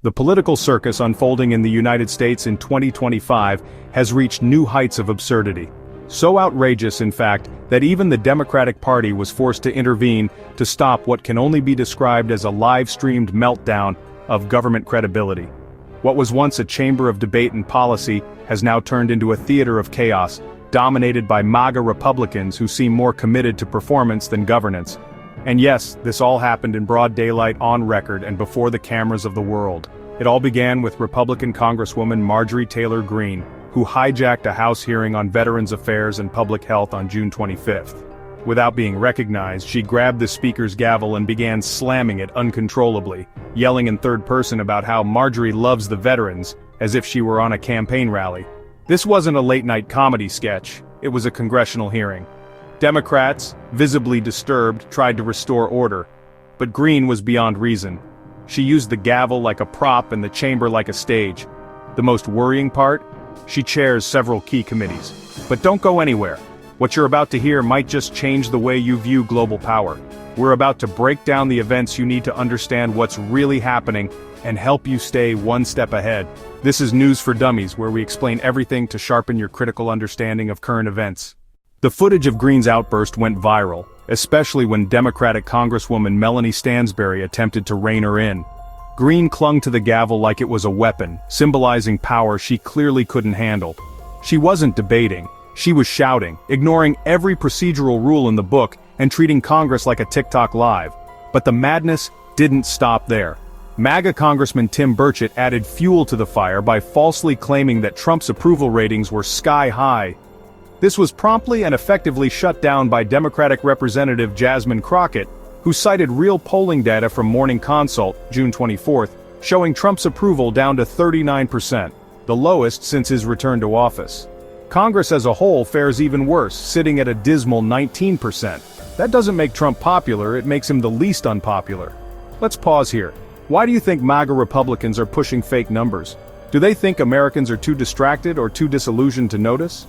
The political circus unfolding in the United States in 2025 has reached new heights of absurdity. So outrageous, in fact, that even the Democratic Party was forced to intervene to stop what can only be described as a live-streamed meltdown of government credibility. What was once a chamber of debate and policy has now turned into a theater of chaos, dominated by MAGA Republicans who seem more committed to performance than governance. And yes, this all happened in broad daylight, on record and before the cameras of the world. It all began with Republican Congresswoman Marjorie Taylor Greene, who hijacked a House hearing on Veterans Affairs and Public Health on June 25th. Without being recognized, she grabbed the speaker's gavel and began slamming it uncontrollably, yelling in third person about how Marjorie loves the veterans, as if she were on a campaign rally. This wasn't a late-night comedy sketch, it was a congressional hearing. Democrats, visibly disturbed, tried to restore order. But Greene was beyond reason. She used the gavel like a prop and the chamber like a stage. The most worrying part? She chairs several key committees. But don't go anywhere. What you're about to hear might just change the way you view global power. We're about to break down the events you need to understand what's really happening and help you stay one step ahead. This is News for Dummies, where we explain everything to sharpen your critical understanding of current events. The footage of Greene's outburst went viral, especially when Democratic Congresswoman Melanie Stansbury attempted to rein her in. Greene clung to the gavel like it was a weapon, symbolizing power she clearly couldn't handle. She wasn't debating, she was shouting, ignoring every procedural rule in the book and treating Congress like a TikTok live. But the madness didn't stop there. MAGA Congressman Tim Burchett added fuel to the fire by falsely claiming that Trump's approval ratings were sky high. This was promptly and effectively shut down by Democratic Representative Jasmine Crockett, who cited real polling data from Morning Consult, June 24th, showing Trump's approval down to 39%, the lowest since his return to office. Congress as a whole fares even worse, sitting at a dismal 19%. That doesn't make Trump popular, it makes him the least unpopular. Let's pause here. Why do you think MAGA Republicans are pushing fake numbers? Do they think Americans are too distracted or too disillusioned to notice?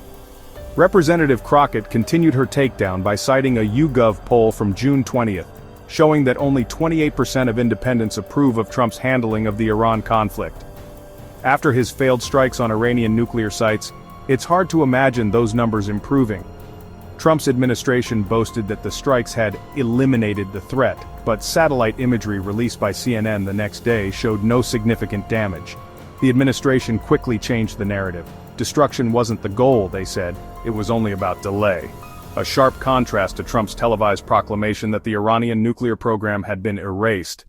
Representative Crockett continued her takedown by citing a YouGov poll from June 20th, showing that only 28% of independents approve of Trump's handling of the Iran conflict. After his failed strikes on Iranian nuclear sites, it's hard to imagine those numbers improving. Trump's administration boasted that the strikes had eliminated the threat, but satellite imagery released by CNN the next day showed no significant damage. The administration quickly changed the narrative. Destruction wasn't the goal, they said, it was only about delay. A sharp contrast to Trump's televised proclamation that the Iranian nuclear program had been erased.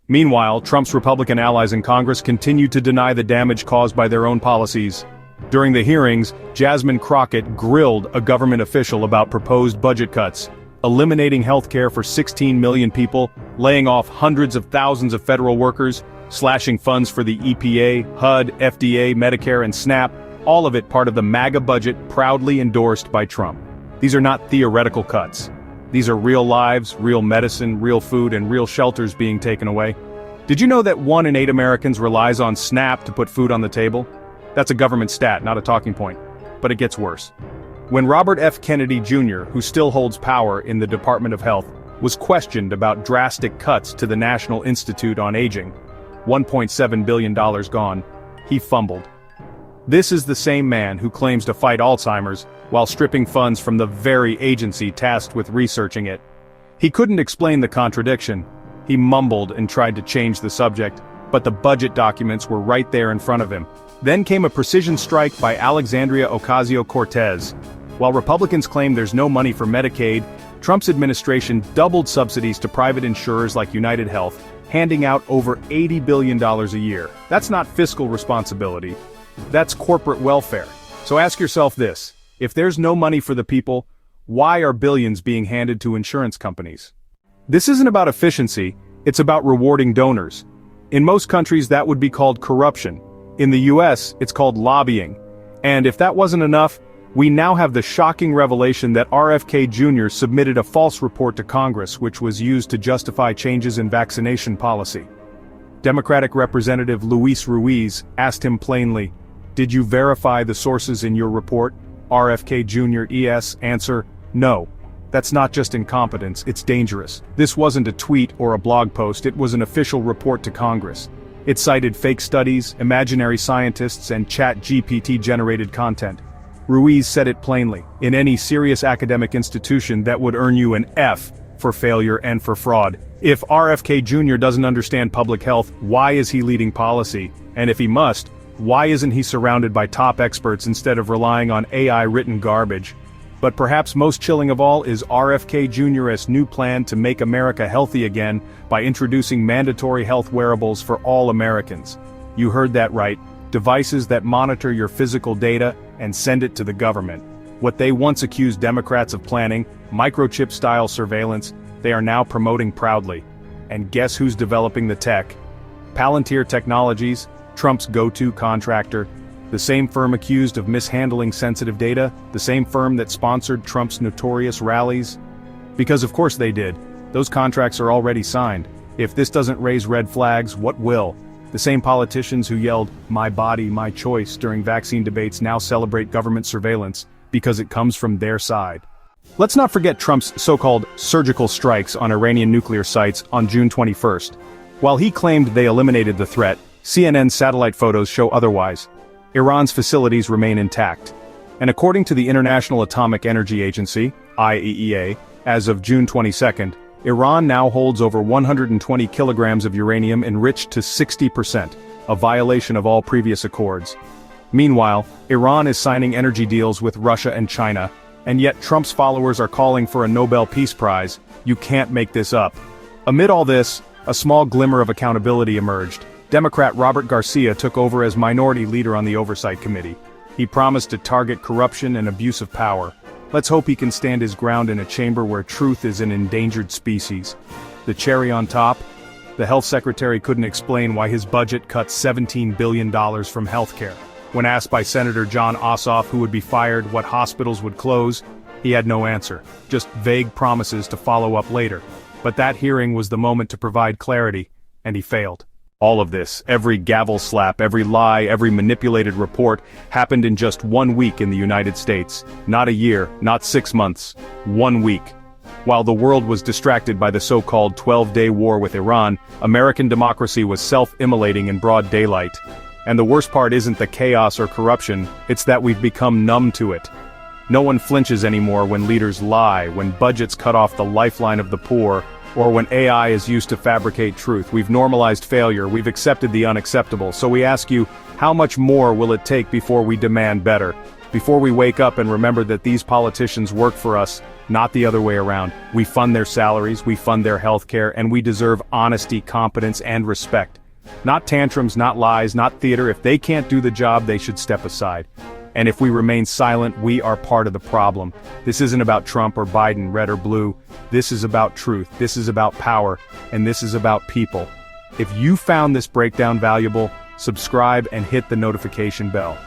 Meanwhile, Trump's Republican allies in Congress continued to deny the damage caused by their own policies. During the hearings, Jasmine Crockett grilled a government official about proposed budget cuts, eliminating health care for 16 million people, laying off hundreds of thousands of federal workers, slashing funds for the EPA, HUD, FDA, Medicare, and SNAP, all of it part of the MAGA budget proudly endorsed by Trump. These are not theoretical cuts. These are real lives, real medicine, real food, and real shelters being taken away. Did you know that 1 in 8 Americans relies on SNAP to put food on the table? That's a government stat, not a talking point. But it gets worse. When Robert F. Kennedy Jr., who still holds power in the Department of Health, was questioned about drastic cuts to the National Institute on Aging, $1.7 billion gone, he fumbled. This is the same man who claims to fight Alzheimer's while stripping funds from the very agency tasked with researching it. He couldn't explain the contradiction. He mumbled and tried to change the subject, but the budget documents were right there in front of him. Then came a precision strike by Alexandria Ocasio-Cortez. While Republicans claim there's no money for Medicaid, Trump's administration doubled subsidies to private insurers like United Health, handing out over $80 billion a year. That's not fiscal responsibility. That's corporate welfare. So ask yourself this, if there's no money for the people, why are billions being handed to insurance companies? This isn't about efficiency, it's about rewarding donors. In most countries that would be called corruption. In the US, it's called lobbying. And if that wasn't enough, we now have the shocking revelation that RFK Jr. submitted a false report to Congress which was used to justify changes in vaccination policy. Democratic Representative Luis Ruiz asked him plainly, "Did you verify the sources in your report?" RFK Jr. ES answer, "No. That's not just incompetence, it's dangerous. This wasn't a tweet or a blog post, it was an official report to Congress." It cited fake studies, imaginary scientists, and ChatGPT-generated content. Ruiz said it plainly: in any serious academic institution that would earn you an F for failure and for fraud. If RFK Jr. doesn't understand public health, why is he leading policy? And if he must, why isn't he surrounded by top experts instead of relying on AI-written garbage? But perhaps most chilling of all is RFK Jr.'s new plan to make America healthy again by introducing mandatory health wearables for all Americans. You heard that right, devices that monitor your physical data and send it to the government. What they once accused Democrats of planning, microchip-style surveillance, they are now promoting proudly. And guess who's developing the tech? Palantir Technologies, Trump's go-to contractor. The same firm accused of mishandling sensitive data, the same firm that sponsored Trump's notorious rallies. Because of course they did. Those contracts are already signed. If this doesn't raise red flags, what will? The same politicians who yelled, "My body, my choice," during vaccine debates now celebrate government surveillance, because it comes from their side. Let's not forget Trump's so-called surgical strikes on Iranian nuclear sites on June 21st. While he claimed they eliminated the threat, CNN's satellite photos show otherwise. Iran's facilities remain intact. And according to the International Atomic Energy Agency, IAEA, as of June 22nd, Iran now holds over 120 kilograms of uranium enriched to 60%, a violation of all previous accords. Meanwhile, Iran is signing energy deals with Russia and China, and yet Trump's followers are calling for a Nobel Peace Prize. You can't make this up. Amid all this, a small glimmer of accountability emerged. Democrat Robert Garcia took over as minority leader on the Oversight Committee. He promised to target corruption and abuse of power. Let's hope he can stand his ground in a chamber where truth is an endangered species. The cherry on top? The health secretary couldn't explain why his budget cut $17 billion from healthcare. When asked by Senator John Ossoff who would be fired, what hospitals would close, he had no answer, just vague promises to follow up later. But that hearing was the moment to provide clarity, and he failed. All of this, every gavel slap, every lie, every manipulated report, happened in just 1 week in the United States. Not a year, not 6 months, 1 week. While the world was distracted by the so-called 12-day war with Iran, American democracy was self-immolating in broad daylight. And the worst part isn't the chaos or corruption, it's that we've become numb to it. No one flinches anymore when leaders lie, when budgets cut off the lifeline of the poor, or when AI is used to fabricate truth. We've normalized failure, we've accepted the unacceptable, so we ask you, how much more will it take before we demand better? Before we wake up and remember that these politicians work for us, not the other way around. We fund their salaries, we fund their healthcare, and we deserve honesty, competence, and respect. Not tantrums, not lies, not theater. If they can't do the job, they should step aside. And if we remain silent, we are part of the problem. This isn't about Trump or Biden, red or blue. This is about truth, this is about power, and this is about people. If you found this breakdown valuable, subscribe and hit the notification bell.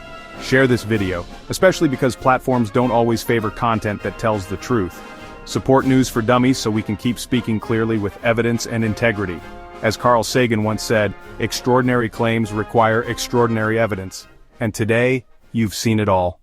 Share this video, especially because platforms don't always favor content that tells the truth. Support News for Dummies so we can keep speaking clearly with evidence and integrity. As Carl Sagan once said, extraordinary claims require extraordinary evidence. And today, you've seen it all.